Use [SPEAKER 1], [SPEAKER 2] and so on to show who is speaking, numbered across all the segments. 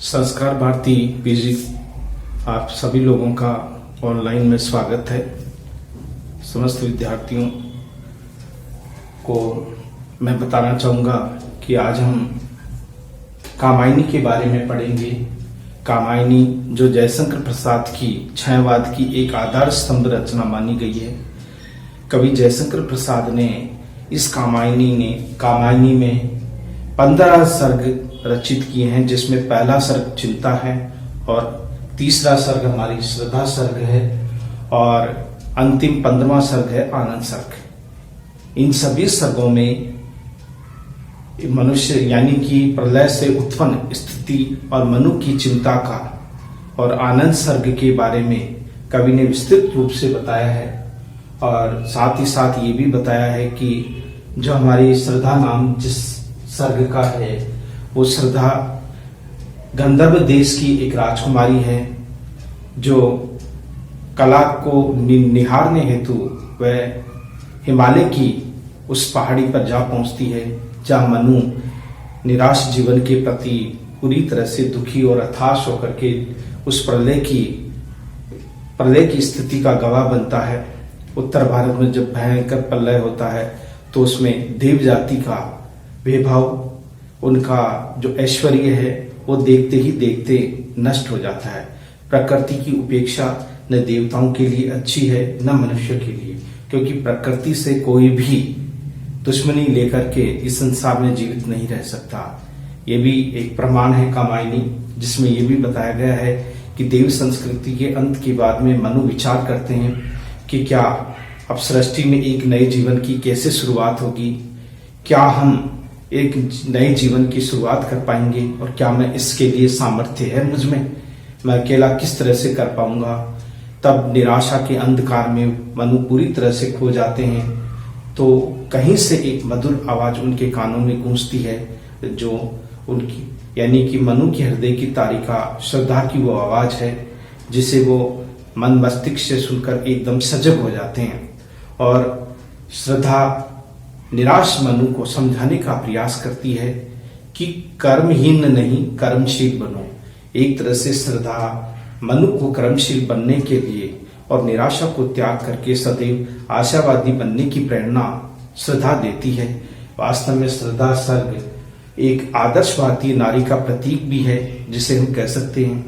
[SPEAKER 1] संस्कार भारती पीजी आप सभी लोगों का ऑनलाइन में स्वागत है। समस्त विद्यार्थियों को मैं बताना चाहूँगा कि आज हम कामायनी के बारे में पढ़ेंगे। कामायनी जो जयशंकर प्रसाद की छायावाद की एक आदर्श स्तंभ रचना मानी गई है। कवि जयशंकर प्रसाद ने इस कामायनी में 15 सर्ग रचित किए हैं, जिसमें पहला सर्ग चिंता है और तीसरा सर्ग हमारी श्रद्धा सर्ग है और अंतिम 15वां सर्ग है आनंद सर्ग। इन सभी सर्गों में मनुष्य यानी कि प्रलय से उत्पन्न स्थिति और मनु की चिंता का और आनंद सर्ग के बारे में कवि ने विस्तृत रूप से बताया है और साथ ही साथ ये भी बताया है कि जो हमारी श्रद्धा नाम जिस सर्ग का है वो श्रद्धा गंधर्व देश की एक राजकुमारी है, जो कला को निहारने हेतु वह हिमालय की उस पहाड़ी पर जा पहुंचती है, जहां मनु निराश जीवन के प्रति पूरी तरह से दुखी और हताश होकर के उस प्रलय की स्थिति का गवाह बनता है। उत्तर भारत में जब भयंकर प्रलय होता है तो उसमें देव जाति का वैभव, उनका जो ऐश्वर्य है वो देखते ही देखते नष्ट हो जाता है। प्रकृति की उपेक्षा न देवताओं के लिए अच्छी है न मनुष्य के लिए, क्योंकि प्रकृति से कोई भी दुश्मनी लेकर के इस संसार में जीवित नहीं रह सकता। ये भी एक प्रमाण है कामायनी, जिसमें ये भी बताया गया है कि देव संस्कृति के अंत के बाद में मनु विचार करते हैं कि क्या अब सृष्टि में एक नए जीवन की कैसे शुरुआत होगी, क्या हम एक नए जीवन की शुरुआत कर पाएंगे और क्या मैं इसके लिए सामर्थ्य है मुझ में, मैं अकेला किस तरह से कर पाऊंगा। तब निराशा के अंधकार में मनु पूरी तरह से खो जाते हैं। तो कहीं से एक मधुर आवाज उनके कानों में गूंजती है, जो उनकी यानी कि मनु की हृदय की तारिका श्रद्धा की वो आवाज है, जिसे वो मन मस्तिष्क से सुनकर एकदम सजग हो जाते हैं। और श्रद्धा निराश मनु को समझाने का प्रयास करती है कि कर्महीन नहीं कर्मशील बनो। एक तरह से श्रद्धा मनु को कर्मशील बनने के लिए और निराशा को त्याग करके सदैव आशावादी बनने की प्रेरणा श्रद्धा देती है। वास्तव में श्रद्धा सर्ग एक आदर्शवादी नारी का प्रतीक भी है, जिसे हम कह सकते हैं।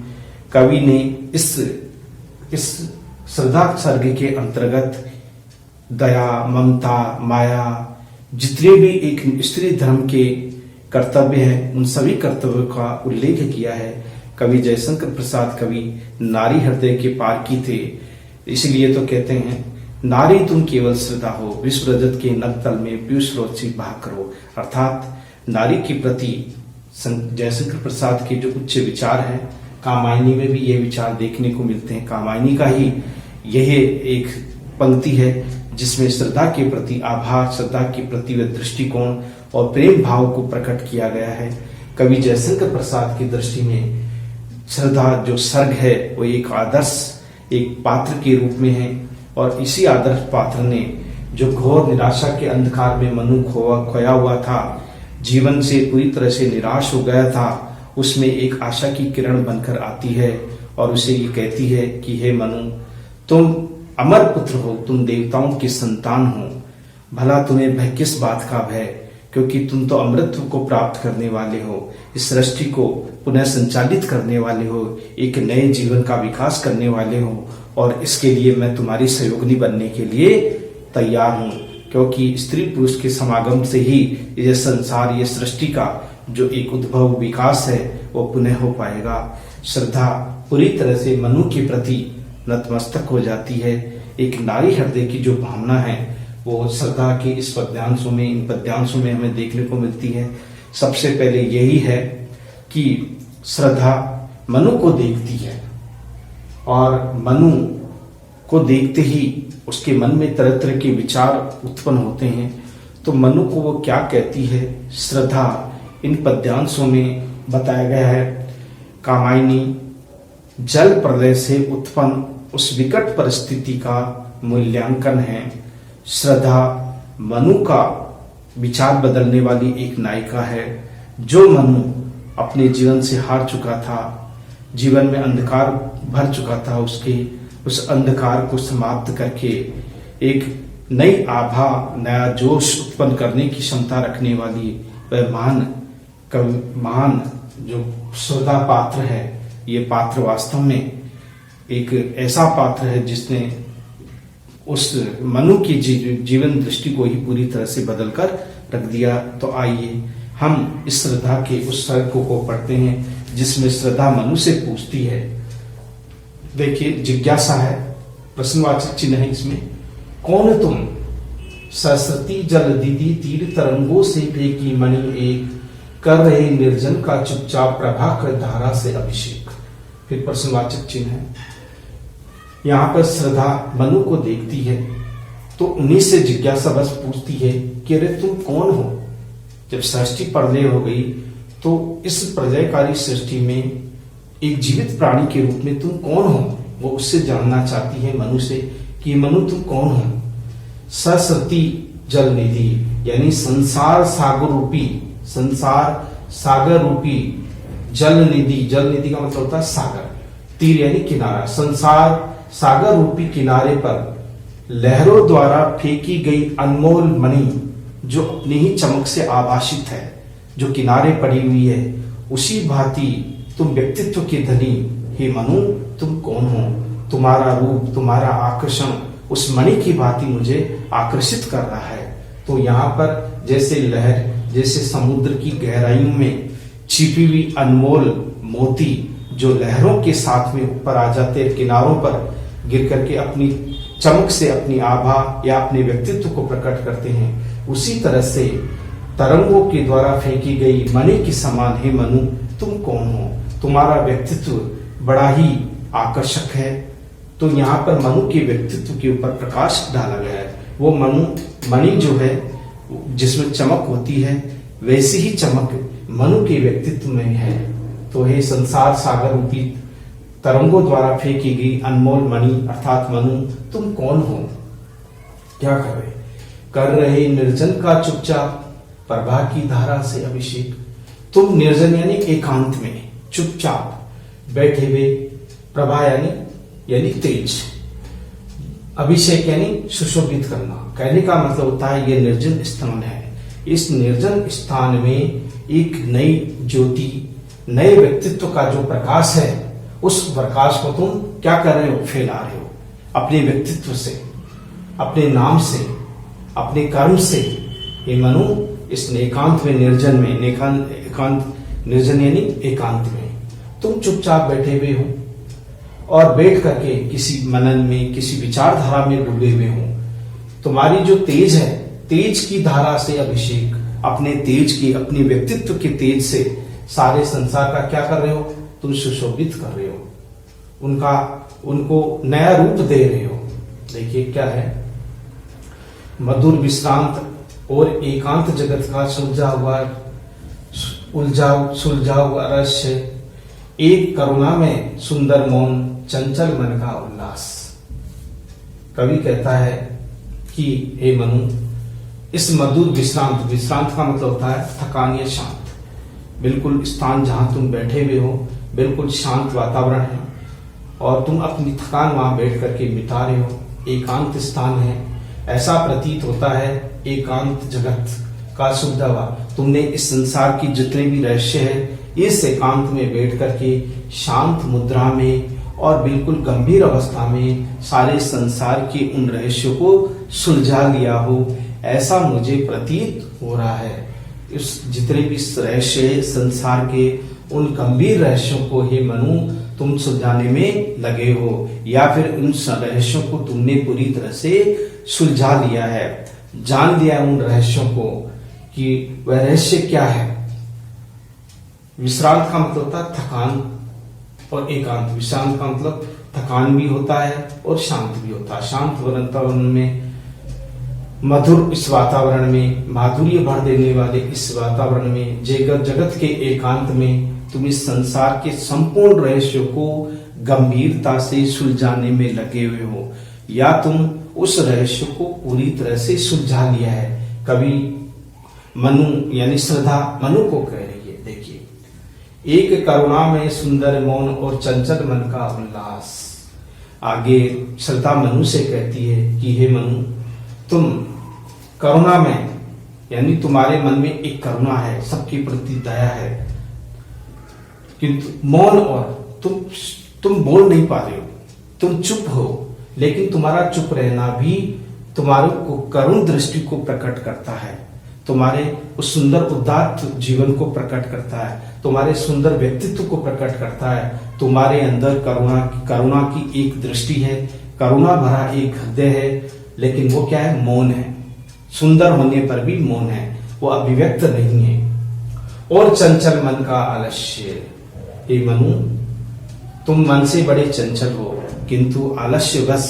[SPEAKER 1] कवि ने इस श्रद्धा सर्ग के अंतर्गत दया, ममता, माया, जितने भी एक स्त्री धर्म के कर्तव्य हैं, उन सभी कर्तव्यों का उल्लेख किया है। कवि जयशंकर प्रसाद कवि नारी हृदय के पार की थे, इसलिए तो कहते हैं नारी तुम केवल श्रद्धा हो, विश्व रजत के नवतल में पीयूष रोची बहा करो। अर्थात नारी के प्रति जयशंकर प्रसाद के जो उच्च विचार हैं, कामायनी में भी ये विचार देखने को मिलते हैं। कामायनी का ही यह एक पंक्ति है जिसमें श्रद्धा के प्रति आभार, श्रद्धा के प्रति व दृष्टिकोण और प्रेम भाव को प्रकट किया गया है। कवि जयशंकर प्रसाद की दृष्टि में श्रद्धा जो सर्ग है वो एक आदर्श एक पात्र के रूप में है, और इसी आदर्श पात्र ने जो घोर निराशा के अंधकार में मनु खोया हुआ था, जीवन से पूरी तरह से निराश हो गया था, उसमें एक आशा की किरण बनकर आती है और उसे ये कहती है कि हे मनु, तुम अमर पुत्र हो, तुम देवताओं की संतान हो, भला तुम्हें भय किस बात का भय, क्योंकि तुम तो अमृतत्व को प्राप्त करने वाले हो, इस सृष्टि को पुनः संचालित करने वाले हो, एक नए जीवन का विकास करने वाले हो, और इसके लिए मैं तुम्हारी सहयोगिनी बनने के लिए तैयार हूँ, क्योंकि स्त्री पुरुष के समागम से ही यह संसार, ये सृष्टि का जो एक उद्भव विकास है वो पुनः हो पाएगा। श्रद्धा पूरी तरह से मनु के प्रति नतमस्तक हो जाती है। एक नारी हृदय की जो भावना है वो श्रद्धा के इन पद्यांशों में हमें देखने को मिलती है। सबसे पहले यही है कि श्रद्धा मनु को देखती है और मनु को देखते ही उसके मन में तरह तरह के विचार उत्पन्न होते हैं। तो मनु को वो क्या कहती है, श्रद्धा इन पद्यांशों में बताया गया है। कामायनी जल प्रलय से उत्पन्न उस विकट परिस्थिति का मूल्यांकन है। श्रद्धा मनु का विचार बदलने वाली एक नायिका है, जो मनु अपने जीवन से हार चुका था, जीवन में अंधकार भर चुका था, उस अंधकार को समाप्त करके एक नई आभा, नया जोश उत्पन्न करने की क्षमता रखने वाली वह महान जो श्रद्धा पात्र है। ये पात्र वास्तव में एक ऐसा पात्र है जिसने उस मनु की जीवन दृष्टि को ही पूरी तरह से बदल कर रख दिया। तो आइए हम इस श्रद्धा के उस सर्ग को पढ़ते हैं जिसमें श्रद्धा मनु से पूछती है। देखिए, जिज्ञासा है, प्रश्नवाचक चिन्ह है इसमें। कौन तुम सरस्वती जल दीदी तीर तरंगों से फेंकी मणि एक, कर रहे निर्जन का चुपचाप प्रभाकर धारा से अभिषेक। फिर प्रश्नवाचक चिन्ह है। यहां पर श्रद्धा मनु को देखती है तो उन्हीं से जिज्ञासा बस पूछती है कि अरे तुम कौन हो। जब सृष्टि प्रलय हो गई तो इस प्रलयकारी सृष्टि में एक जीवित प्राणी के रूप में तुम कौन हो, वो उससे जानना चाहती है मनु से कि मनु तुम कौन हो। सरस्वती जल निधि यानी संसार सागर रूपी जल निधि का मतलब होता है सागर, तीर यानी किनारा। संसार सागर रूपी किनारे पर लहरों द्वारा फेंकी गई अनमोल मणि जो अपनी ही चमक से आभाषित है, जो किनारे पड़ी हुई है, उसी भांति तुम व्यक्तित्व के धनी हे मनु तुम कौन हो। तुम्हारा रूप, तुम्हारा आकर्षण उस मणि की भांति मुझे आकर्षित कर रहा है। तो यहाँ पर जैसे लहर, जैसे समुद्र की गहराइयों में छिपी हुई अनमोल मोती जो लहरों के साथ में ऊपर आ जाते हैं, किनारों पर गिर करके अपनी चमक से अपनी आभा या अपने व्यक्तित्व को प्रकट करते हैं, उसी तरह से तरंगों के द्वारा फेंकी गई मणि के समान हे मनु तुम कौन हो। तुम्हारा व्यक्तित्व बड़ा ही आकर्षक है। तो यहाँ पर मनु के व्यक्तित्व के ऊपर प्रकाश डाला गया है। वो मणि जो है जिसमें चमक होती है, वैसी ही चमक मनु के व्यक्तित्व में है। तो हे संसार सागर रूपी तरंगों द्वारा फेंकी गई अनमोल मणि अर्थात मनु तुम कौन हो। क्या कर रहे निर्जन का चुपचाप प्रभा की धारा से अभिषेक। तुम निर्जन यानी एकांत में चुपचाप बैठे हुए, प्रभा यानी तेज, अभिषेक यानी सुशोभित करना। कहने का मतलब होता है ये निर्जन स्थान है। इस निर्जन स्थान में एक नई ज्योति, नए व्यक्तित्व का जो प्रकाश है, उस प्रकाश को तुम क्या कर रहे हो, फैला रहे हो अपने व्यक्तित्व से, अपने नाम से, अपने कर्म से। हे मनु इस एकांत में, निर्जन में, एकांत निर्जन यानी एकांत में तुम चुपचाप बैठे हुए हो और बैठ करके किसी मनन में, किसी विचारधारा में डूबे हुए हो। तुम्हारी जो तेज है, तेज की धारा से अभिषेक, अपने तेज की, अपने व्यक्तित्व के तेज से सारे संसार का क्या कर रहे हो, तुम सुशोभित कर रहे हो, उनको नया रूप दे रहे हो। देखिए क्या है, मधुर विश्रांत और एकांत जगत का सुलझा हुआ रहस्य, एक करुणा में सुंदर मौन, चंचल मन का उल्लास। कवि कहता है कि हे मनु इस मधुर विश्रांत का मतलब होता है थकान या शांत, बिल्कुल स्थान जहां तुम बैठे हुए हो, बिल्कुल शांत वातावरण है और तुम अपनी थकान वहां बैठ करके मिटा रहे हो। एकांत स्थान है, ऐसा प्रतीत होता है एकांत जगत का शुद्ध हवा। तुमने इस संसार की जितने भी रहस्य है, इस एकांत में बैठ करके शांत मुद्रा में और बिल्कुल गंभीर अवस्था में सारे संसार के उन रहस्यों को सुलझा लिया हो, ऐसा मुझे प्रतीत हो रहा है। इस जितने भी रहस्य संसार के उन गंभीर रहस्यों को हे मनु तुम सुलझाने में लगे हो, या फिर उन रहस्यों को तुमने पूरी तरह से सुलझा लिया है, जान लिया उन रहस्यों को कि वह रहस्य क्या है। विश्रांत का मतलब होता है थकान और एकांत। विश्रांत का मतलब थकान भी होता है और शांत भी होता है। शांत वातावरण में, मधुर इस वातावरण में, माधुर्य भर देने वाले इस वातावरण में, जगत के एकांत में तुम इस संसार के संपूर्ण रहस्यों को गंभीरता से सुलझाने में लगे हुए हो, या तुम उस रहस्य को पूरी तरह से सुलझा लिया है। कभी मनु यानी श्रद्धा मनु को कह रही है। देखिए एक करुणा में सुंदर मौन और चंचल मन का उल्लास। आगे श्रद्धा मनु से कहती है कि हे मनु, तुम करुणा में, यानी तुम्हारे मन में एक करुणा है, सबके प्रति दया है, किंतु मौन, और तुम बोल नहीं पा रहे हो, तुम चुप हो, लेकिन तुम्हारा चुप रहना भी तुम्हारे को करुण दृष्टि को प्रकट करता है, तुम्हारे उस सुंदर उदात्त जीवन को प्रकट करता है, तुम्हारे सुंदर व्यक्तित्व को प्रकट करता है। तुम्हारे अंदर करुणा की एक दृष्टि है, करुणा भरा एक हृदय है, लेकिन वो क्या है? मौन है। सुंदर होने पर भी मौन है, वो अभिव्यक्त नहीं है। और चंचल मन का आलस्य। हे मनु, तुम मन से बड़े चंचल हो, किंतु आलस्यवश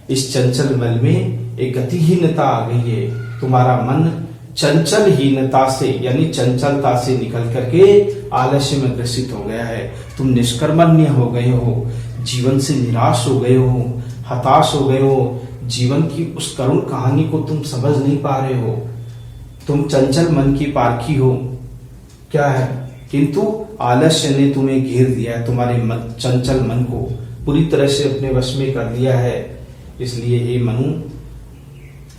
[SPEAKER 1] इस चंचल मन में एक गतिहीनता आ गई है। तुम्हारा मन चंचलहीनता से, यानी चंचलता से निकल करके आलस्य में ग्रसित हो गया है। तुम निष्कर्मण्य हो गए हो, जीवन से निराश हो गए हो, हताश हो गए हो, जीवन की उस करुण कहानी को तुम समझ नहीं पा रहे हो। तुम चंचल मन की पारखी हो, क्या है? किंतु आलस्य ने तुम्हें घेर दिया है, तुम्हारे चंचल मन को पूरी तरह से अपने वश में कर लिया है। इसलिए हे मनु,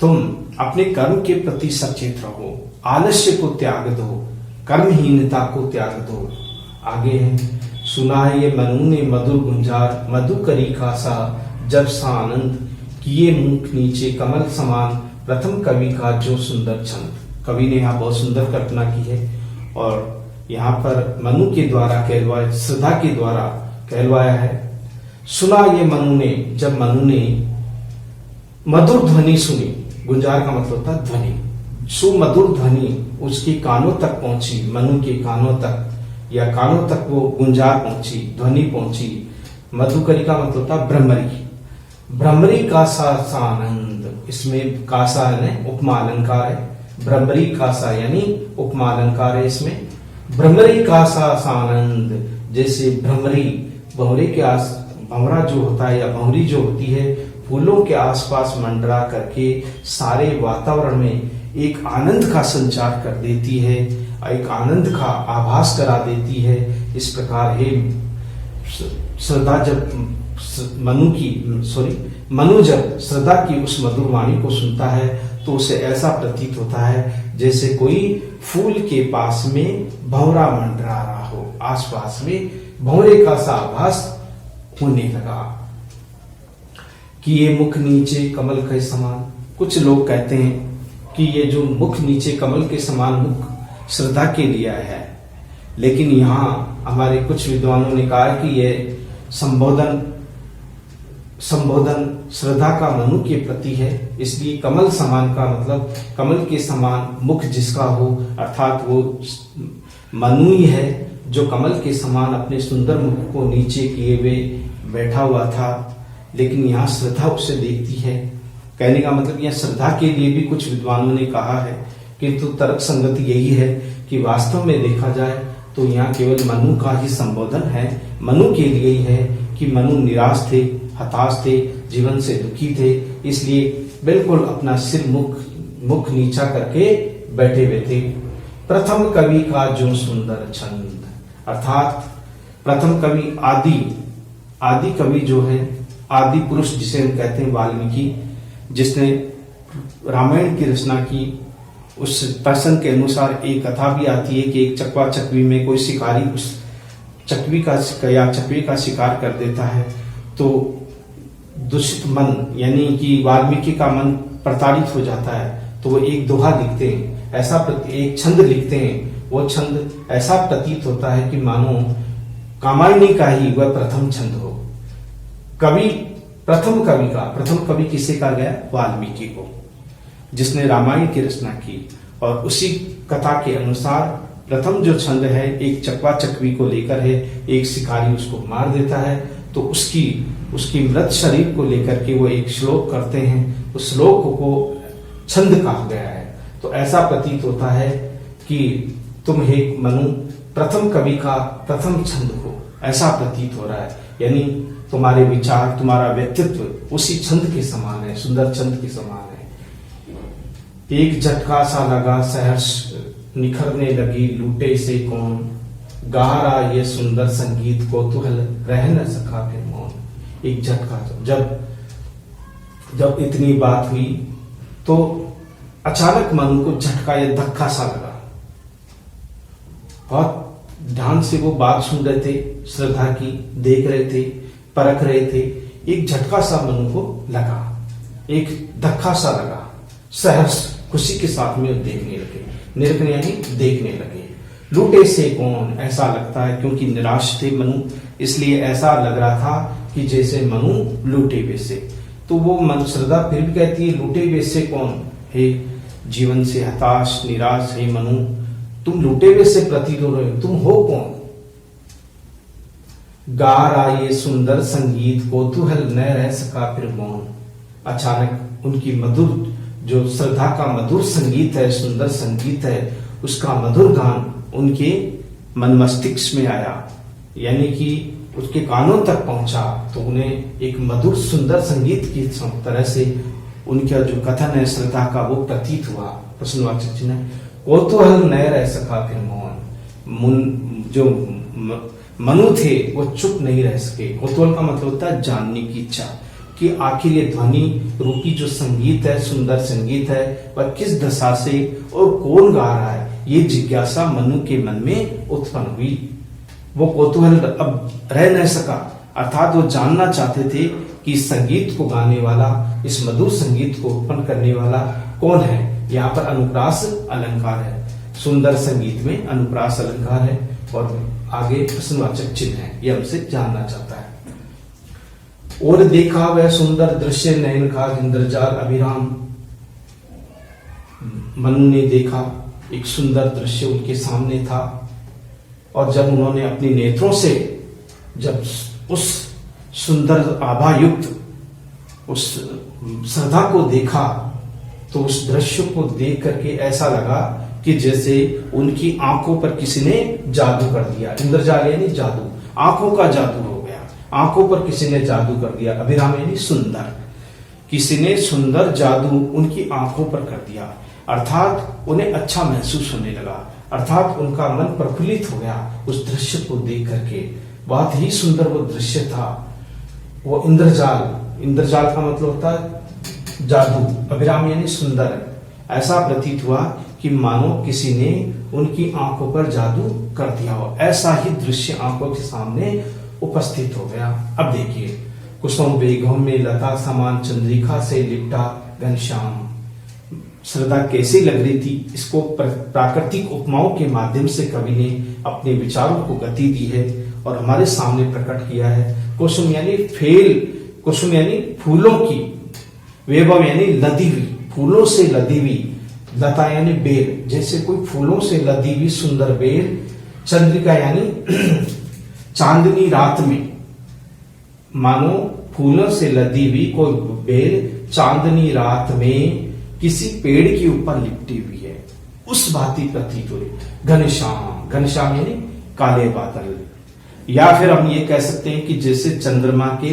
[SPEAKER 1] तुम अपने कर्म के प्रति सचेत रहो, आलस्य को त्याग दो, कर्महीनता को त्याग दो। आगे है, सुना है ये मनु ने मधुर गुंजार, मधु करी खासा जब सा आनंद, किए मुख नीचे कमल समान, प्रथम कवि का जो सुंदर छंद। कवि ने यहाँ बहुत सुंदर कल्पना की है, और यहाँ पर मनु के द्वारा कहलवाया, श्रद्धा के द्वारा कहलवाया है। सुना ये मनु ने, जब मनु ने मधुर ध्वनि सुनी, गुंजार का मतलब होता है ध्वनि, सुमधुर ध्वनि उसके कानों तक पहुंची, मनु के कानों तक, या कानों तक वो गुंजार पहुंची, ध्वनि पहुंची। मधुकरी का मतलब होता भ्रमरी, भ्रमरी का सा आनंद। इसमें कासा है उपमा अलंकार है, भ्रमरी कासा यानी उपमा अलंकार है इसमें। भ्रमरी का सा आनंद, जैसे भ्रमरी, भंवरे के आस, भंवरा जो होता है या भंवरी जो होती है, फूलों के आसपास मंडरा करके सारे वातावरण में एक आनंद का संचार कर देती है, एक आनंद का आभास करा देती है। इस प्रकार हे श्रद्धा जब मनु जब श्रद्धा की उस मधुर वाणी को सुनता है, तो उसे ऐसा प्रतीत होता है जैसे कोई फूल के पास में भंवरा मंडरा रहा हो, आसपास में भंवरे का सा आभास होने लगा। कि ये मुख नीचे कमल के समान। कुछ लोग कहते हैं कि ये जो मुख नीचे कमल के समान मुख श्रद्धा के लिए है, लेकिन यहाँ हमारे कुछ विद्वानों ने कहा कि ये संबोधन श्रद्धा का मनु के प्रति है। इसलिए कमल समान का मतलब कमल के समान मुख जिसका हो, अर्थात वो मनु ही है जो कमल के समान अपने सुंदर मुख को नीचे किए हुए बैठा हुआ था। लेकिन यहाँ श्रद्धा उसे देखती है। कहने का मतलब यहाँ श्रद्धा के लिए भी कुछ विद्वानों ने कहा है, किंतु तर्क संगति यही है कि वास्तव में देखा जाए तो यहाँ केवल मनु का ही संबोधन है, मनु के लिए ही है कि मनु निराश थे, हताश थे, जीवन से दुखी थे, इसलिए बिल्कुल अपना सिर मुख नीचा करके बैठे हुए थे। प्रथम कवि का जो सुंदर छंद, अर्थात प्रथम कवि आदि कवि जो है, आदि पुरुष जिसे हम कहते हैं वाल्मीकि, जिसने रामायण की रचना की, उस प्रसंग के अनुसार एक कथा भी आती है कि एक चकवा चकवी में कोई शिकारी उस चकवी का या चकवे का शिकार कर देता है, तो दूषित मन यानी कि वाल्मीकि का मन प्रताड़ित हो जाता है। तो वो एक दोहा लिखते हैं, एक छंद लिखते हैं। वो छंद ऐसा प्रतीत होता है कि मानो कामायनी का ही वह प्रथम छंद हो। प्रथम कवि किसे कहा गया? वाल्मीकि को, जिसने रामायण की रचना की। और उसी कथा के अनुसार प्रथम जो छंद है एक चकवा चकवी को लेकर है, एक शिकारी उसको मार देता है, तो उसकी मृत शरीर को लेकर के वो एक श्लोक करते हैं। उस श्लोक को छंद कहा गया है। तो ऐसा प्रतीत होता है कि तुम हे मनु प्रथम कवि का प्रथम छंद हो, ऐसा प्रतीत हो रहा है। यानी तुम्हारे विचार, तुम्हारा व्यक्तित्व उसी छंद के समान है, सुंदर छंद के समान है। एक झटका सा लगा सहर्ष, निखरने लगी लूटे से कौन, गा रहा ये सुंदर संगीत कौतूहल रह न सका फिर मौन। एक झटका, जब इतनी बात हुई तो अचानक मनु को झटका या धक्का सा लगा। बहुत ध्यान से वो बात सुन रहे थे, श्रद्धा की देख रहे थे, परख रहे थे। एक झटका सा मनु को लगा, एक धक्का सा लगा। सहर्ष खुशी के साथ में देखने लगे, निरखने यानी देखने लगे। लूटे से कौन, ऐसा लगता है क्योंकि निराश थे मनु, इसलिए ऐसा लग रहा था कि जैसे मनु लूटे हुए से। तो वो मन श्रद्धा फिर भी कहती है लूटे हुए से कौन, हे जीवन से हताश निराश हे मनु, तुम लूटे हुए से प्रतीत हो रहे हो, तुम हो कौन। गा रहा ये सुंदर संगीत कौतूहल न रह सका फिर मौन। अचानक उनकी मधुर, जो श्रद्धा का मधुर संगीत है, सुंदर संगीत है, उसका मधुर गान उनके मन मस्तिष्क में आया, यानी कि उसके कानों तक पहुंचा। तो उन्हें एक मधुर सुंदर संगीत की तरह से उनका जो कथन है श्रद्धा का वो प्रतीत हुआ। प्रश्नवाचक चिन्ह कौतूहल न रह सका फिर मौन। जो मनु थे वो चुप नहीं रह सके। कौतूहल का मतलब होता है जानने की इच्छा कि आखिर ये ध्वनि रूपी जो संगीत है, सुंदर संगीत है, वह किस दशा से और कौन गा रहा है, ये जिज्ञासा मनु के मन में उत्पन्न हुई। वो कौतूहल अब रह नहीं सका, अर्थात वो जानना चाहते थे कि इस संगीत को गाने वाला, इस मधुर संगीत को उत्पन्न करने वाला कौन है। यहाँ पर अनुप्रास अलंकार है, सुंदर संगीत में अनुप्रास अलंकार है और आगे प्रश्नवाचक चिन्ह है, ये हमसे जानना चाहता है। और देखा वह सुंदर दृश्य नयन का इंद्रजाल अभिराम। मनु ने देखा एक सुंदर दृश्य उनके सामने था और जब उन्होंने अपने नेत्रों से जब उस सुंदर आभा युक्त उस श्रद्धा को देखा तो उस दृश्य को देख करके ऐसा लगा कि जैसे उनकी आंखों पर किसी ने जादू कर दिया। इंद्रजाल यानी जादू, आंखों का जादू हो गया, आंखों पर किसी ने जादू कर दिया। अभिराम यानी सुंदर, किसी ने सुंदर जादू उनकी आंखों पर कर दिया, अर्थात उन्हें अच्छा महसूस होने लगा, अर्थात उनका मन प्रफुल्लित हो गया उस दृश्य को देख करके। बहुत ही सुंदर वो दृश्य था। वो इंद्रजाल, इंद्रजाल का मतलब होता है जादू, अभिराम यानी सुंदर। ऐसा प्रतीत हुआ कि मानो किसी ने उनकी आंखों पर जादू कर दिया हो, ऐसा ही दृश्य आंखों के सामने उपस्थित हो गया। अब देखिए, कुसुम बेगों में लता समान चंद्रिका से लिपटा घनश्याम। श्रद्धा कैसी लग रही थी, इसको प्राकृतिक उपमाओं के माध्यम से कवि ने अपने विचारों को गति दी है और हमारे सामने प्रकट किया है। कुसुम यानी फेल, कुसुम यानी फूलों की, वैभव यानी लदी हुई, फूलों से लदी हुई, लता यानी बेल, जैसे कोई फूलों से लदी हुई सुंदर बेल। चंद्रिका यानी चांदनी रात में, मानो फूलों से लदी हुई कोई बेल चांदनी रात में किसी पेड़ के ऊपर लिपटी हुई है, उस भांति प्रतीत हुई। घनश्याम, घनश्याम यानी काले बादल, या फिर हम ये कह सकते हैं कि जैसे चंद्रमा के,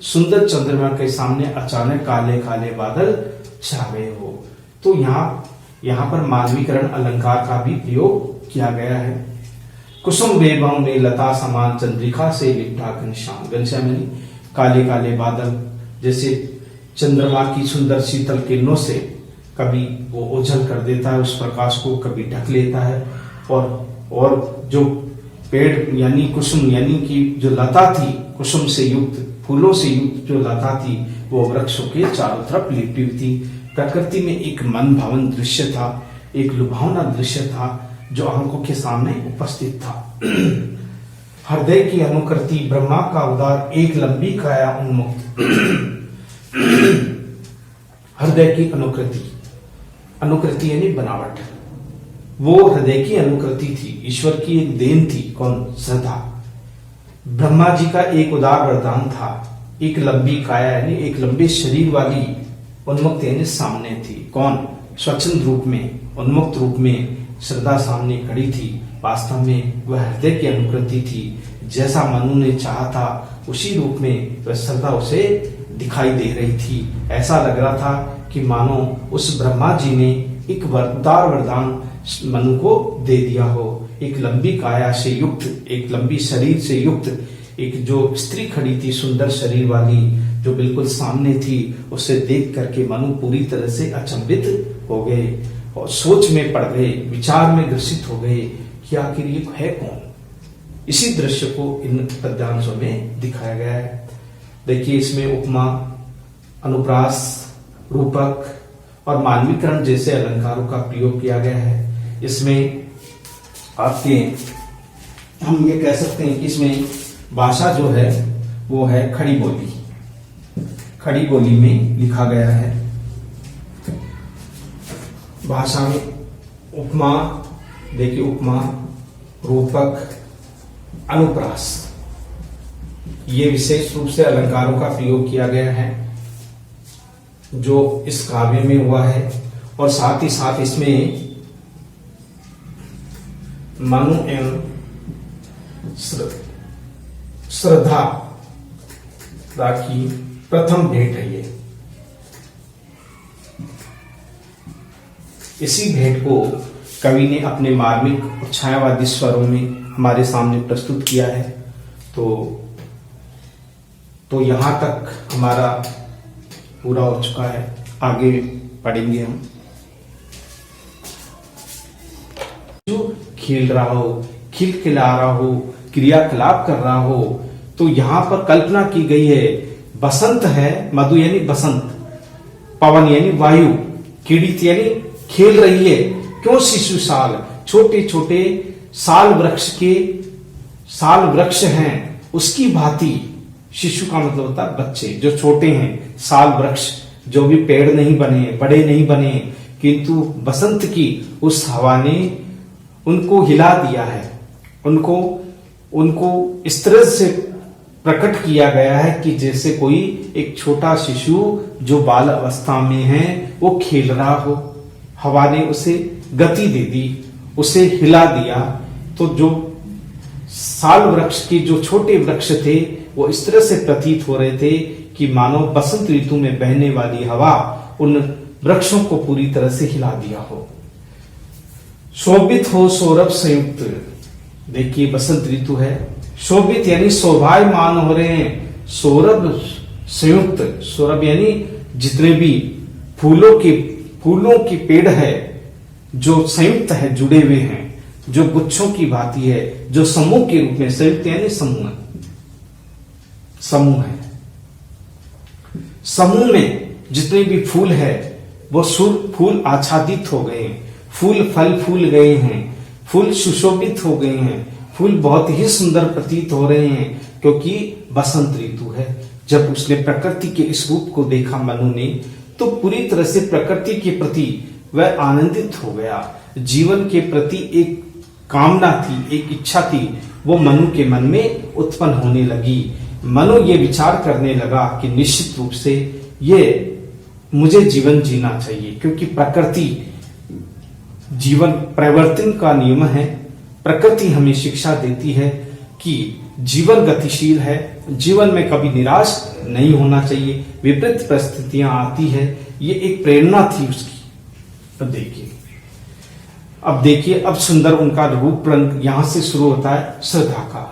[SPEAKER 1] सुंदर चंद्रमा के सामने अचानक काले काले बादल छावे हो। तो यहाँ पर मानवीकरण अलंकार का भी प्रयोग किया गया है। कुसुम वैभव में लता समान चंद्रिका से लिपटा घनश्याम। घनश्याम यानी काले काले बादल, जैसे चंद्रमा की सुंदर शीतल किरणों से कभी वो ओझल कर देता है उस प्रकाश को, कभी ढक लेता है। और जो पेड़ यानी कुसुम यानी कि जो लता थी, कुसुम से युक्त, फूलों से युक्त जो लता थी, वो वृक्षों के चारों तरफ लिपटी हुई थी। प्रकृति में एक मन भावन दृश्य था, एक लुभावना दृश्य था जो आंखों के सामने उपस्थित था। हृदय की अनुकृति, ब्रह्मा का उदार, एक लंबी काया उन्मुक्त। हृदय की अनुकृति, अनुकृति यानी बनावट, वो हृदय की अनुकृति थी, ईश्वर की एक देन थी। कौन? श्रद्धा। ब्रह्मा जी का एक उदार वरदान था। एक लंबी काया यानी एक लंबे शरीर वाली उन्मुक्त यानी सामने थी। कौन? स्वच्छंद रूप में, उन्मुक्त रूप में श्रद्धा सामने खड़ी थी। वास्तव में वह हृदय की अनुकृति थी। जैसा मनु ने चाहा था उसी रूप में वह श्रद्धा उसे दिखाई दे रही थी। ऐसा लग रहा था कि मानो उस ब्रह्मा जी ने एक उदार वरदान मनु को दे दिया हो। एक लंबी काया से युक्त, एक लंबी शरीर से युक्त एक जो स्त्री खड़ी थी, सुंदर शरीर वाली, जो बिल्कुल सामने थी, उसे देख करके मनु पूरी तरह से अचंभित हो गए और सोच में पड़ गए, विचार में ग्रसित हो गए कि आखिर ये है कौन। इसी दृश्य को इन पद्यांशों में दिखाया गया है। देखिए, इसमें उपमा, अनुप्रास, रूपक और मानवीकरण जैसे अलंकारों का प्रयोग किया गया है। इसमें आपके हम ये कह सकते हैं कि इसमें भाषा जो है वो है खड़ी बोली। खड़ी बोली में लिखा गया है। भाषा में उपमा, देखिए उपमा, रूपक, अनुप्रास, ये विशेष रूप से अलंकारों का प्रयोग किया गया है जो इस काव्य में हुआ है। और साथ ही साथ इसमें मनु एवं श्रद्धा की प्रथम भेंट है। ये इसी भेंट को कवि ने अपने मार्मिक और छायावादी स्वरों में हमारे सामने प्रस्तुत किया है। तो यहां तक हमारा पूरा हो चुका है। आगे पढ़ेंगे हम। जो खेल रहा हो, खिलखिला रहा हो, क्रियाकलाप कर रहा हो, तो यहां पर कल्पना की गई है बसंत है, मधु यानी बसंत, पवन यानी वायु, कीड़ित यानी खेल रही है। क्यों? शिशु साल, छोटे छोटे साल वृक्ष हैं उसकी भांति। शिशु का मतलब होता है बच्चे जो छोटे हैं, साल वृक्ष जो भी पेड़ नहीं बने, बड़े नहीं बने, किंतु बसंत की उस हवा ने उनको हिला दिया है। उनको इस तरह से प्रकट किया गया है कि जैसे कोई एक छोटा शिशु जो बाल अवस्था में है वो खेल रहा हो। हवा ने उसे गति दे दी, उसे हिला दिया। तो जो साल वृक्ष के जो छोटे वृक्ष थे वो इस तरह से प्रतीत हो रहे थे कि मानो बसंत ऋतु में बहने वाली हवा उन वृक्षों को पूरी तरह से हिला दिया हो। शोभित हो सौरभ संयुक्त, देखिए बसंत ऋतु है, शोभित यानी शोभायमान हो रहे हैं, सौरभ संयुक्त, सौरभ यानी जितने भी फूलों के पेड़ है जो संयुक्त है, जुड़े हुए हैं, जो गुच्छों की भांति है, जो समूह के रूप में, संयुक्त यानी समूह है। समूह में जितने भी फूल है वो फूल आच्छादित हो गए हैं, फल फूल गए हैं, फूल सुशोभित हो गए हैं, फूल बहुत ही सुंदर प्रतीत हो रहे हैं, क्योंकि बसंत ऋतु है। जब उसने प्रकृति के इस रूप को देखा मनु ने, तो पूरी तरह से प्रकृति के प्रति वह आनंदित हो गया। जीवन के प्रति एक कामना थी, एक इच्छा थी, वो मनु के मन में उत्पन्न होने लगी। मनु ये विचार करने लगा कि निश्चित रूप से ये मुझे जीवन जीना चाहिए, क्योंकि प्रकृति जीवन परिवर्तन का नियम है। प्रकृति हमें शिक्षा देती है कि जीवन गतिशील है, जीवन में कभी निराश नहीं होना चाहिए, विपरीत परिस्थितियां आती है, ये एक प्रेरणा थी उसकी। अब देखिए अब सुंदर उनका रूप रंग यहां से शुरू होता है श्रद्धा का।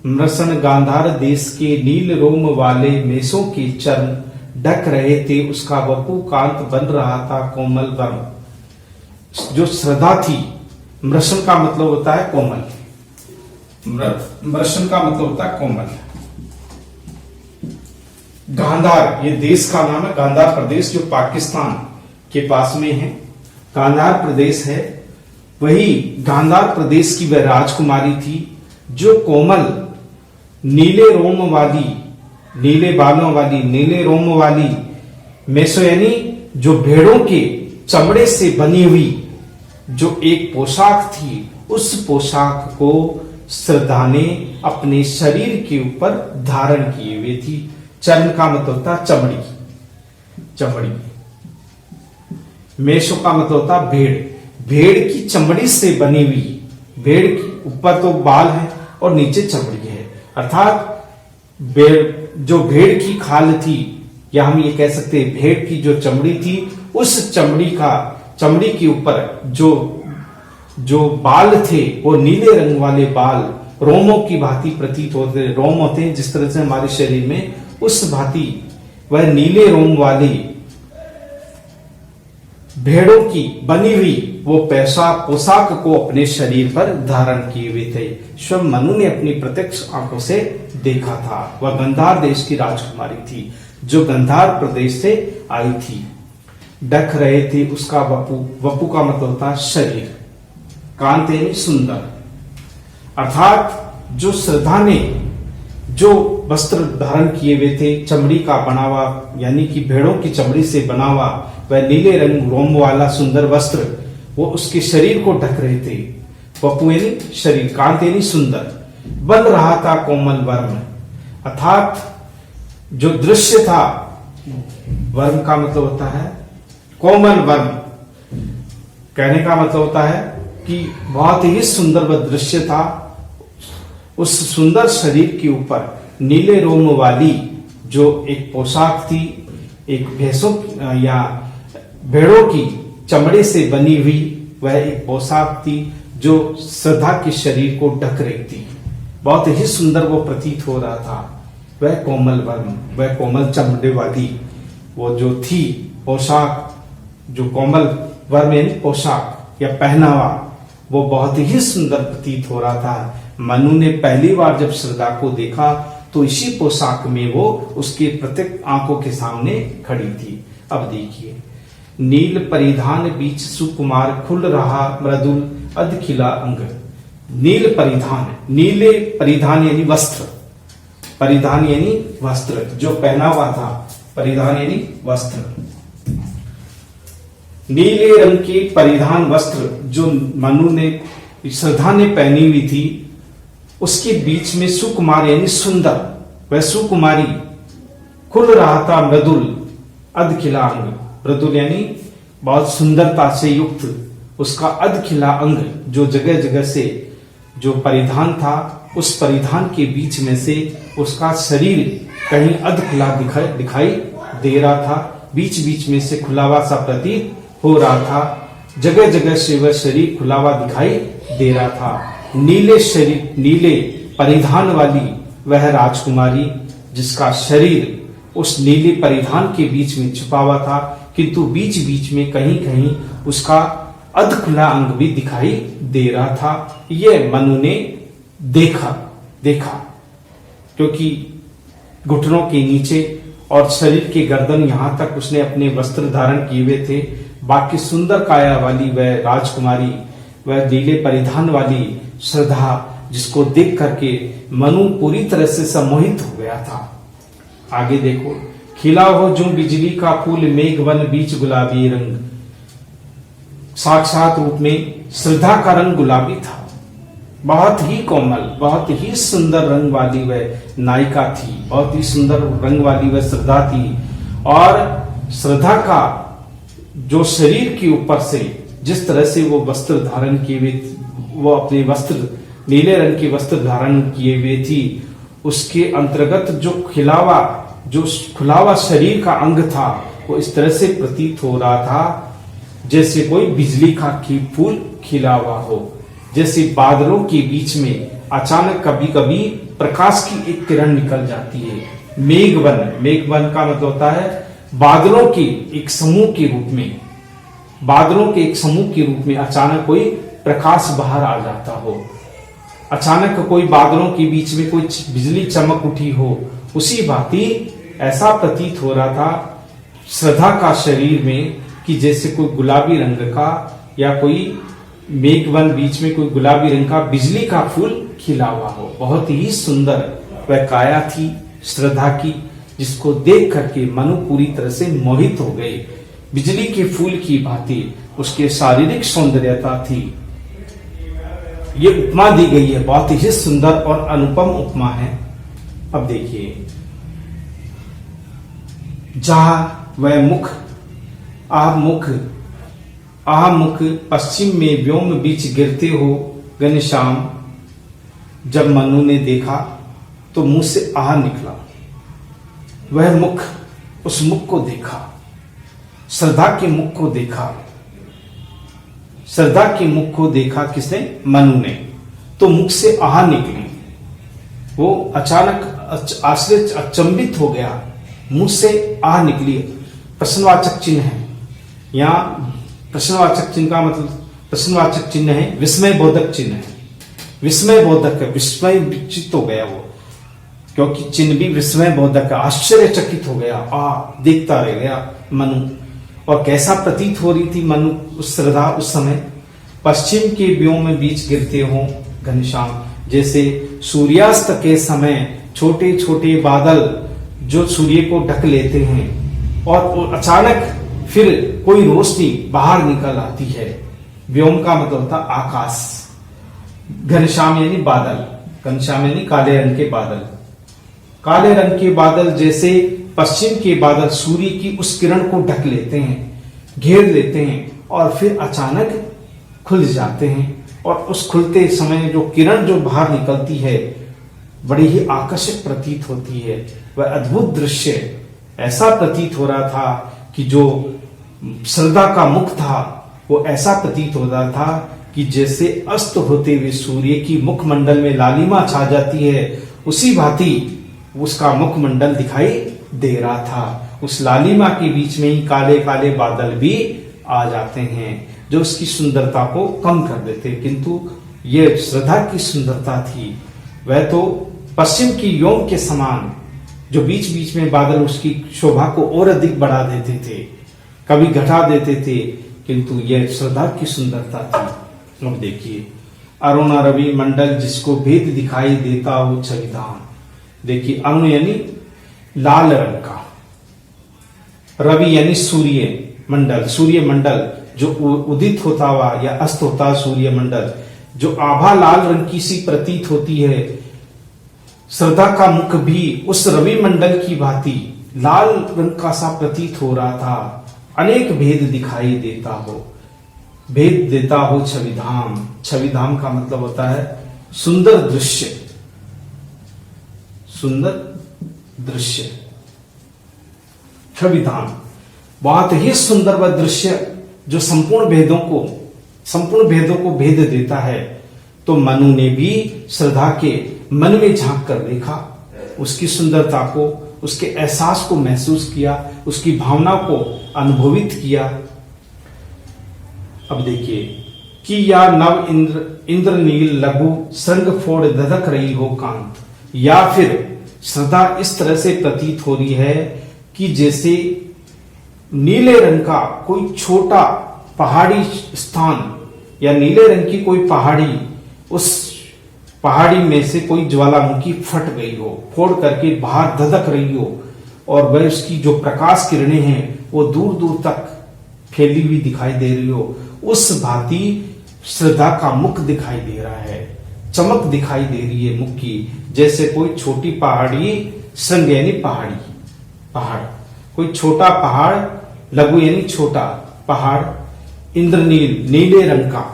[SPEAKER 1] मृषण गांधार देश के नील रोम वाले मेसों के चरण ढक रहे थे, उसका वपु कांत बन रहा था कोमल वर्म। जो श्रद्धा थी, मृषण का मतलब होता है कोमल, मृषण का मतलब होता है कोमल। गांधार ये देश का नाम है, गांधार प्रदेश जो पाकिस्तान के पास में है, गांधार प्रदेश है। वही गांधार प्रदेश की वह राजकुमारी थी जो कोमल नीले रोम वाली, नीले बालों वाली, नीले रोम वाली, मेसो यानी जो भेड़ों के चमड़े से बनी हुई जो एक पोशाक थी, उस पोशाक को श्रद्धा ने अपने शरीर के ऊपर धारण किए हुए थी। चरण का मतलब होता चमड़ी, चमड़ी। मेषो का मतलब होता भेड़, भेड़ की चमड़ी से बनी हुई, भेड़ की ऊपर तो बाल है और नीचे चमड़ी है, अर्थात जो भेड़ की खाल थी, या हम ये कह सकते हैं भेड़ की जो चमड़ी थी, उस चमड़ी के ऊपर जो जो बाल थे वो नीले रंग वाले बाल रोमों की भांति प्रतीत होते। रोम होते हैं जिस तरह से हमारे शरीर में, उस भांति वह नीले रोम वाली भेड़ों की बनी हुई वो पोशाक को अपने शरीर पर धारण किए हुए थे। स्वयं मनु ने अपनी प्रत्यक्ष आंखों से देखा था। वह गंधार देश की राजकुमारी थी जो गंधार प्रदेश से आई थी। ढक रहे थे उसका वपु, वपु का मतलब होता है शरीर, कांतेन सुंदर, अर्थात जो श्रद्धा ने जो वस्त्र धारण किए हुए थे चमड़ी का बना हुआ, यानी कि भेड़ों की चमड़ी से बना हुआ वह नीले रंग रोम वाला सुंदर वस्त्र वो उसके शरीर को ढक रहे थे। वपु यानी शरीर, कांत यानी सुंदर, बन रहा था कोमल वर्म, अर्थात जो दृश्य था, वर्म का मतलब होता है कोमल वर्म, कहने का मतलब होता है कि बहुत ही सुंदर वह दृश्य था। उस सुंदर शरीर के ऊपर नीले रोम वाली जो एक पोशाक थी, एक भैंसों या भेड़ों की चमड़े से बनी हुई वह एक पोशाक थी जो श्रद्धा के शरीर को ढक रही थी। बहुत ही सुंदर वो प्रतीत हो रहा था। वह कोमल वर्म, वह कोमल चमड़े वाली वो जो थी पोशाक, जो कोमल वर्म यानी पोशाक या पहनावा, वो बहुत ही सुंदर प्रतीत हो रहा था। मनु ने पहली बार जब श्रद्धा को देखा तो इसी पोशाक में वो उसके प्रत्येक आंखों के सामने खड़ी थी। अब देखिए, नील परिधान बीच सुकुमार खुल रहा मृदुल अधखिला अंग। नील परिधान, नीले परिधान यानी वस्त्र, परिधान यानी वस्त्र, जो पहना हुआ था, परिधान यानी वस्त्र, नीले रंग के परिधान वस्त्र जो मनु ने, श्रद्धा ने पहनी हुई थी, उसके बीच में सुकुमार यानी सुंदर, वह सुकुमारी खुल रहा था मृदुल अधखिला अंग। मृदुल यानी बहुत सुंदरता से युक्त उसका अधखिला अंग, जो जगह जगह से जो परिधान था, उस परिधान के बीच में से उसका शरीर कहीं अधखिला दिखाई दे रहा था, बीच बीच में से खुला हुआ सा प्रतीत हो रहा था। जगह जगह से वह शरीर खुला हुआ दिखाई दे रहा था। नीले शरीर, नीले परिधान वाली वह राजकुमारी जिसका शरीर उस नीले परिधान के बीच में छुपा हुआ था, किंतु बीच बीच में कहीं कहीं उसका अधखुला अंग भी दिखाई दे रहा था। यह मनु ने देखा क्योंकि घुटनों के नीचे और शरीर के गर्दन यहां तक उसने अपने वस्त्र धारण किए हुए थे। बाकी सुंदर काया वाली वह राजकुमारी, वह नीले परिधान वाली श्रद्धा, जिसको देख करके मनु पूरी तरह से सम्मोहित हो गया था। आगे देखो, खिला हो जो बिजली का फूल मेघवन बीच गुलाबी रंग। साक्षात रूप में श्रद्धा का रंग गुलाबी था, बहुत ही कोमल, बहुत ही सुंदर रंग वाली वह नायिका थी, बहुत ही सुंदर रंग वाली वह श्रद्धा थी। और श्रद्धा का जो शरीर के ऊपर से जिस तरह से वो वस्त्र धारण किए हुए, वो अपने वस्त्र नीले रंग के वस्त्र धारण किए हुए थी, उसके अंतर्गत जो खुला हुआ शरीर का अंग था वो इस तरह से प्रतीत हो रहा था जैसे कोई बिजली का फूल खिला हुआ हो, जैसे बादलों के बीच में अचानक कभी कभी प्रकाश की एक किरण निकल जाती है। मेघवन, मेघवन का मतलब होता है बादलों के एक समूह के रूप में, बादलों के एक समूह के रूप में अचानक कोई प्रकाश बाहर आ जाता हो, अचानक कोई बादलों के बीच में कोई बिजली चमक उठी हो, उसी भांति ऐसा प्रतीत हो रहा था श्रद्धा का शरीर में कि जैसे कोई गुलाबी रंग का या कोई मेघवन बीच में कोई गुलाबी रंग का बिजली का फूल खिला हुआ हो। बहुत ही सुंदर वह काया थी श्रद्धा की, जिसको देख करके मनु पूरी तरह से मोहित हो गए। बिजली के फूल की भांति उसके शारीरिक सौंदर्यता थी। ये उपमा दी गई है, बहुत ही सुंदर और अनुपम उपमा है। अब देखिए, जहां वह मुख आह मुख पश्चिम में व्योम बीच गिरते हो घनश्याम। जब मनु ने देखा तो मुंह से आह निकला, वह मुख, उस मुख को देखा, श्रद्धा के मुख को देखा। श्रद्धा के मुख को देखा किसने? मनु ने। तो मुख से आह निकली। वो अचानक आश्चर्य अचंभित हो गया, मुंह से आह निकली। प्रश्नवाचक चिन्ह है यहाँ। प्रश्नवाचक चिन्ह का मतलब, प्रश्नवाचक चिन्ह है विस्मय बोधक चिन्ह है। विस्मय बोधक है, विस्मय विचित हो गया वो, क्योंकि चिन्ह भी विस्मय बोधक है। आश्चर्यचकित हो गया, देखता रह गया मनु। और कैसा प्रतीत हो रही थी मनु उस श्रद्धा उस समय? पश्चिम के व्योम में बीच गिरते हो घनश्याम, जैसे सूर्यास्त के समय छोटे छोटे बादल जो सूर्य को ढक लेते हैं और अचानक फिर कोई रोशनी बाहर निकल आती है। व्योम का मतलब होता आकाश, घनश्याम यानी बादल, घनश्याम यानी काले रंग के बादल। काले रंग के बादल जैसे पश्चिम के बादल सूर्य की उस किरण को ढक लेते हैं, घेर लेते हैं और फिर अचानक खुल जाते हैं। और उस खुलते समय जो किरण जो बाहर निकलती है बड़ी ही आकर्षक प्रतीत होती है। वह अद्भुत दृश्य ऐसा प्रतीत हो रहा था कि जो श्रद्धा का मुख था वो ऐसा प्रतीत हो रहा था कि जैसे अस्त होते हुए सूर्य की मुखमंडल में लालिमा छा जाती है, उसी भांति उसका मुखमंडल दिखाई दे रहा था। उस लालिमा के बीच में ही काले काले बादल भी आ जाते हैं जो उसकी सुंदरता को कम कर देते। किंतु ये श्रद्धा की सुंदरता थी, वह तो पश्चिम की व्योम के समान जो बीच बीच में बादल उसकी शोभा को और अधिक बढ़ा देते थे, कभी घटा देते थे, किंतु यह श्रद्धा की सुंदरता थी। अब देखिए, अरुण रवि मंडल जिसको भेद दिखाई देता हो छविधाम। देखिए, अरुण यानी लाल रंग का, रवि यानी सूर्य मंडल, सूर्य मंडल जो उदित होता हुआ या अस्त होता सूर्य मंडल, जो आभा लाल रंग की सी प्रतीत होती है। श्रद्धा का मुख भी उस रवि मंडल की भांति लाल रंग का सा प्रतीत हो रहा था। अनेक भेद दिखाई देता हो, भेद देता हो छविधाम। छविधाम का मतलब होता है सुंदर दृश्य, सुंदर दृश्य। छविधाम बहुत ही सुंदर वह दृश्य जो संपूर्ण भेदों को भेद देता है। तो मनु ने भी श्रद्धा के मन में झांक कर देखा, उसकी सुंदरता को, उसके एहसास को महसूस किया, उसकी भावना को अनुभवित किया। अब देखिए कि या नव इंद्रनील लघु संग फोड़ धधक रही हो कांत, या फिर श्रद्धा इस तरह से प्रतीत हो रही है कि जैसे नीले रंग का कोई छोटा पहाड़ी स्थान या नीले रंग की कोई पहाड़ी, उस पहाड़ी में से कोई ज्वालामुखी फट गई हो, फोड़ करके बाहर धधक रही हो और वह उसकी जो प्रकाश किरणें हैं वो दूर दूर तक फैली हुई दिखाई दे रही हो। उस भांति श्रद्धा का मुख दिखाई दे रहा है, चमक दिखाई दे रही है मुख की, जैसे कोई छोटी पहाड़ी, संग यानी पहाड़ी, पहाड़, कोई छोटा पहाड़, लघु यानी छोटा पहाड़, इंद्रनील नीले रंग का,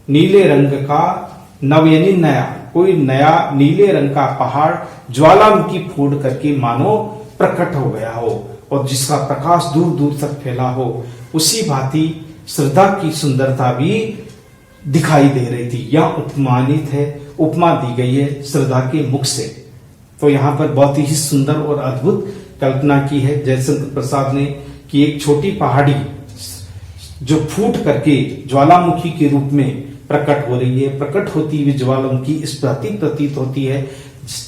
[SPEAKER 1] नीले रंग का, नव यानी नया, कोई नया नीले रंग का पहाड़ ज्वालामुखी फोड़ करके मानो प्रकट हो गया हो और जिसका प्रकाश दूर दूर तक फैला हो। उसी भांति श्रद्धा की सुंदरता भी दिखाई दे रही थी। यह उपमानित है, उपमा दी गई है श्रद्धा के मुख से। तो यहाँ पर बहुत ही सुंदर और अद्भुत कल्पना की है जयशंकर प्रसाद ने कि एक छोटी पहाड़ी जो फूट करके ज्वालामुखी के रूप में प्रकट हो रही है, प्रकट होती हुई ज्वालामुखी इस प्रतीत होती है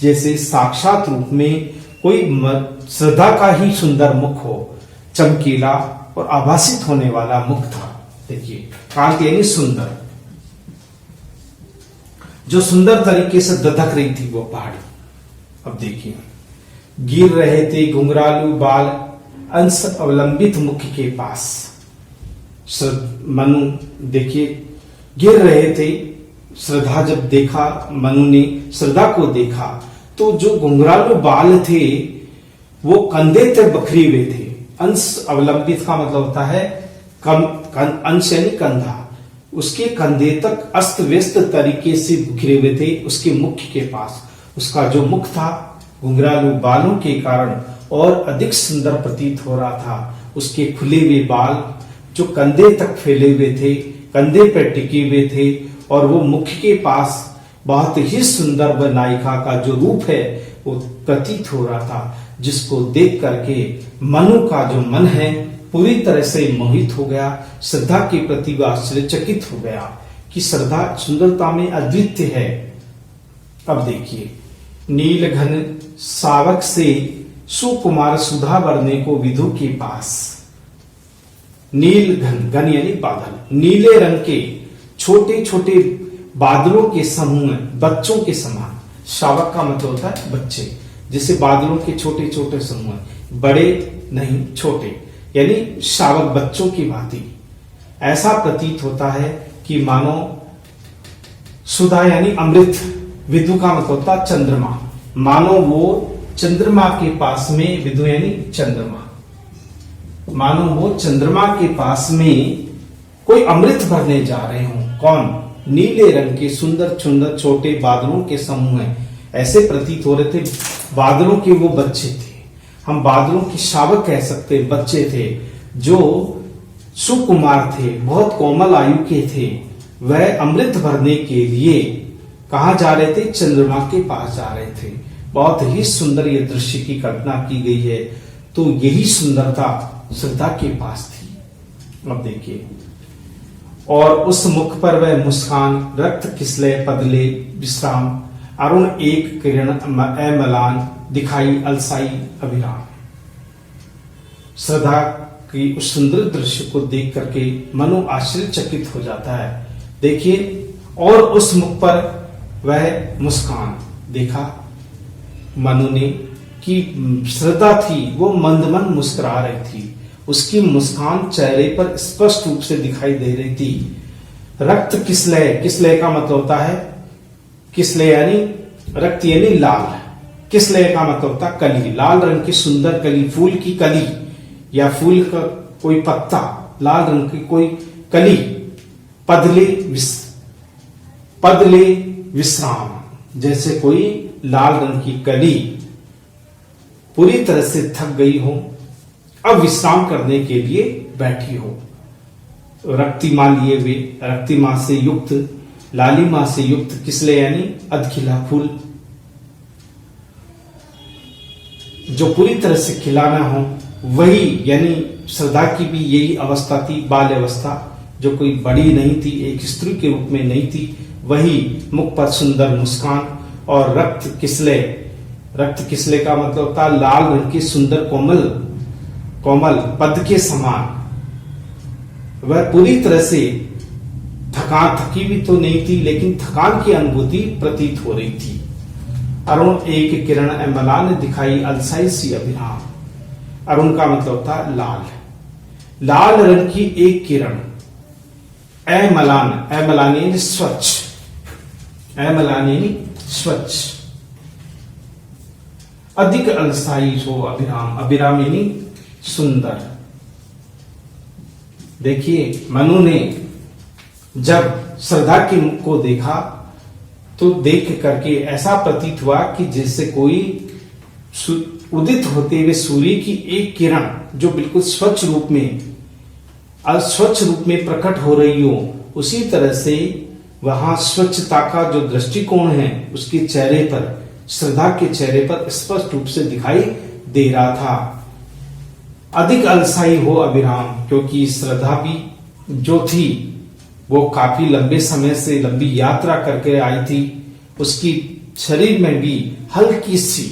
[SPEAKER 1] जैसे साक्षात रूप में कोई श्रद्धा का ही सुंदर मुख हो, चमकीला और आभासित होने वाला मुख था। देखिए, कांत यानी सुंदर, जो सुंदर तरीके से धधक रही थी वो पहाड़ी। अब देखिए, गिर रहे थे घुंघरालू बाल अंश अवलंबित मुख के पास। मनु देखिए गिर रहे थे। श्रद्धा जब देखा, मनु ने श्रद्धा को देखा तो जो घुंघरालू बाल थे वो कंधे तक बखरे हुए थे। अंश अवलंबित का मतलब होता है अंश यानी कंधा, उसके कंधे तक अस्त व्यस्त तरीके से बिखरे हुए थे उसके मुख के पास। उसका जो मुख था घुंघरालू बालों के कारण और अधिक सुंदर प्रतीत हो रहा था। उसके खुले हुए बाल जो कंधे तक फैले हुए थे कंधे पर टिके हुए थे और वो मुख के पास बहुत ही सुंदर व नायिका का जो रूप है वो प्रतीत हो रहा था, जिसको देख करके मनु का जो मन है पूरी तरह से मोहित हो गया, श्रद्धा के प्रति वह आश्चर्यचकित हो गया कि श्रद्धा सुंदरता में अद्वितीय है। अब देखिए, नील घन सावक से सुकुमार सुधा बरने को विधु के पास। नील घन, घन यानी बादल, नीले रंग के छोटे छोटे बादलों के समूह, बच्चों के समान। शावक का मतलब होता है बच्चे, जैसे बादलों के छोटे छोटे समूह, बड़े नहीं छोटे, यानी शावक बच्चों की भांति। ऐसा प्रतीत होता है कि मानो सुधा यानी अमृत, विधु का मतलब होता चंद्रमा, मानो वो चंद्रमा के पास में, विधु यानी चंद्रमा, मानो वो चंद्रमा के पास में कोई अमृत भरने जा रहे हो। कौन? नीले रंग के सुंदर सुंदर छोटे बादलों के समूह है, ऐसे प्रतीत हो रहे थे। बादलों के वो बच्चे थे, हम बादलों की शावक कह सकते, बच्चे थे जो सुकुमार थे, बहुत कोमल आयु के थे। वह अमृत भरने के लिए कहा जा रहे थे? चंद्रमा के पास जा रहे थे। बहुत ही सुंदर ये दृश्य की कल्पना की गई है। तो यही सुंदरता श्रद्धा के पास थी। अब देखिए, और उस मुख पर वह मुस्कान, रक्त किसले पदले विश्राम, अरुण एक किरण अमलान, दिखाई अलसाई अभिराम। श्रद्धा की उस सुंदर दृश्य को देख करके मनु आश्चर्यचकित हो जाता है। देखिए, और उस मुख पर वह मुस्कान देखा मनु ने कि श्रद्धा थी वो मंद मंद मुस्कुरा रही थी, उसकी मुस्कान चेहरे पर स्पष्ट रूप से दिखाई दे रही थी। रक्त किसलय, किसलय का मतलब होता है, किसलय यानी रक्त यानी लाल, किसलय का मतलब होता है कली, लाल रंग की सुंदर कली, फूल की कली या फूल का कोई पत्ता, लाल रंग की कोई कली, पदले विश्राम, जैसे कोई लाल रंग की कली पूरी तरह से थक गई हो, अब विश्राम करने के लिए बैठी हो। रक्तिमा लिए हुए, रक्तिमा से युक्त, लालिमा से युक्त, किसले यानी अधखिला फूल जो पूरी तरह से खिलाना हो, वही यानी श्रद्धा की भी यही अवस्था थी, बाल्य अवस्था, जो कोई बड़ी नहीं थी, एक स्त्री के रूप में नहीं थी। वही मुख पर सुंदर मुस्कान और रक्त किसले, रक्त किसले का मतलब होता है लाल रंग की सुंदर कोमल कोमल पद के समान। वह पूरी तरह से थकी भी तो नहीं थी, लेकिन थकान की अनुभूति प्रतीत हो रही थी। अरुण एक किरण अमलान, दिखाई अलसाई सी अभिराम। अरुण का मतलब होता है लाल, लाल रंग की एक किरण, अमलान, अमलान यानी स्वच्छ, अमलान यानी स्वच्छ, अधिक अलसाई हो अभिराम, अभिराम यानी सुंदर। देखिए, मनु ने जब श्रद्धा के मुख को देखा तो देख करके ऐसा प्रतीत हुआ कि जैसे कोई उदित होते हुए सूर्य की एक किरण जो बिल्कुल स्वच्छ रूप में, अस्वच्छ रूप में प्रकट हो रही हो, उसी तरह से वहां स्वच्छता का जो दृष्टिकोण है उसके चेहरे पर, श्रद्धा के चेहरे पर स्पष्ट रूप से दिखाई दे रहा था। अधिक अलसाई हो अभिराम, क्योंकि श्रद्धा भी जो थी वो काफी लंबे समय से लंबी यात्रा करके आई थी, उसकी शरीर में भी हल्की सी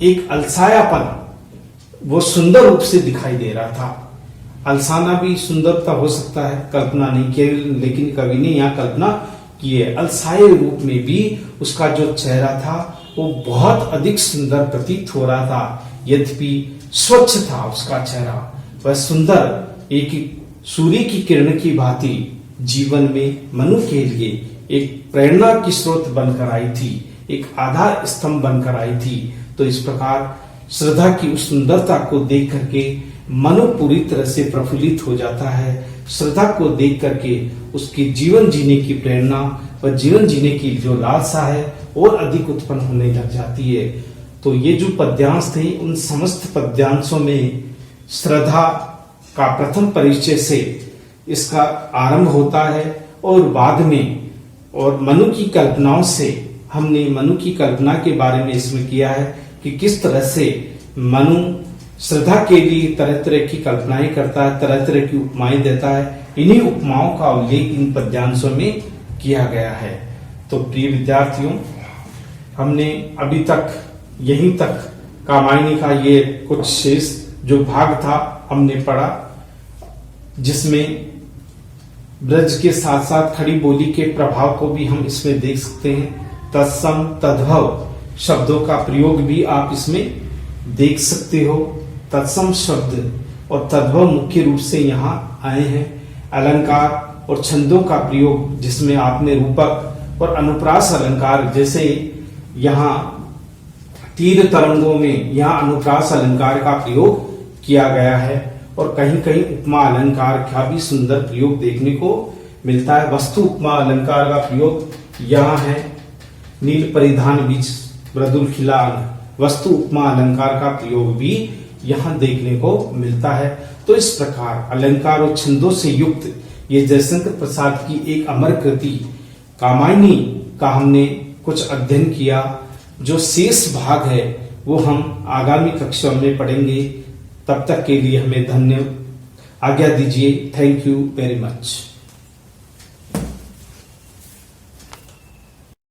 [SPEAKER 1] एक अलसायापन वो सुंदर रूप से दिखाई दे रहा था। अलसाना भी सुंदरता हो सकता है, कल्पना नहीं की, लेकिन कवि ने यहाँ कल्पना की है। अलसाए रूप में भी उसका जो चेहरा था वो बहुत अधिक सुंदर प्रतीत हो रहा था, यद्यपि स्वच्छ था उसका चेहरा। वह सुंदर एक सूर्य की किरण की भांति जीवन में मनु के लिए एक प्रेरणा की स्रोत बनकर आई थी, एक आधार स्तंभ बनकर आई थी। तो इस प्रकार श्रद्धा की उस सुंदरता को देख करके मनु पूरी तरह से प्रफुल्लित हो जाता है। श्रद्धा को देख करके उसके जीवन जीने की प्रेरणा व जीवन जीने की जो लालसा है और अधिक उत्पन्न होने लग जाती है। तो ये जो पद्यांश थे, उन समस्त पद्यांशों में श्रद्धा का प्रथम परिचय से इसका आरंभ होता है और बाद में और मनु की कल्पनाओं से हमने मनु की कल्पना के बारे में इसमें किया है कि किस तरह से मनु श्रद्धा के लिए तरह तरह की कल्पनाएं करता है, तरह तरह की उपमाएं देता है। इन्हीं उपमाओं का उल्लेख इन पद्यांशों में किया गया है। तो प्रिय विद्यार्थियों, हमने अभी तक यहीं तक कामायनी का ये कुछ शेष जो भाग था हमने पढ़ा, जिसमें ब्रज के साथ साथ खड़ी बोली के प्रभाव को भी हम इसमें देख सकते हैं। तत्सम तद्भव शब्दों का प्रयोग भी आप इसमें देख सकते हो। तत्सम शब्द और तद्भव मुख्य रूप से यहाँ आए हैं। अलंकार और छंदों का प्रयोग जिसमें आपने रूपक और अनुप्रास अलंकार, जैसे यहाँ तीर तरंगों में यहाँ अनुप्रास अलंकार का प्रयोग किया गया है और कहीं कहीं उपमा अलंकार का भी सुंदर प्रयोग देखने को मिलता है। वस्तु उपमा अलंकार का प्रयोग यहाँ है। नील परिधान बीच मृदुल खिला अंग, वस्तु उपमा अलंकार का प्रयोग भी यहाँ देखने को मिलता है। तो इस प्रकार अलंकार और छंदों से युक्त ये जयशंकर प्रसाद की एक अमर कृति कामायनी का हमने कुछ अध्ययन किया। जो शेष भाग है वो हम आगामी कक्षा में पढ़ेंगे। तब तक के लिए हमें धन्य आज्ञा दीजिए। Thank you very much.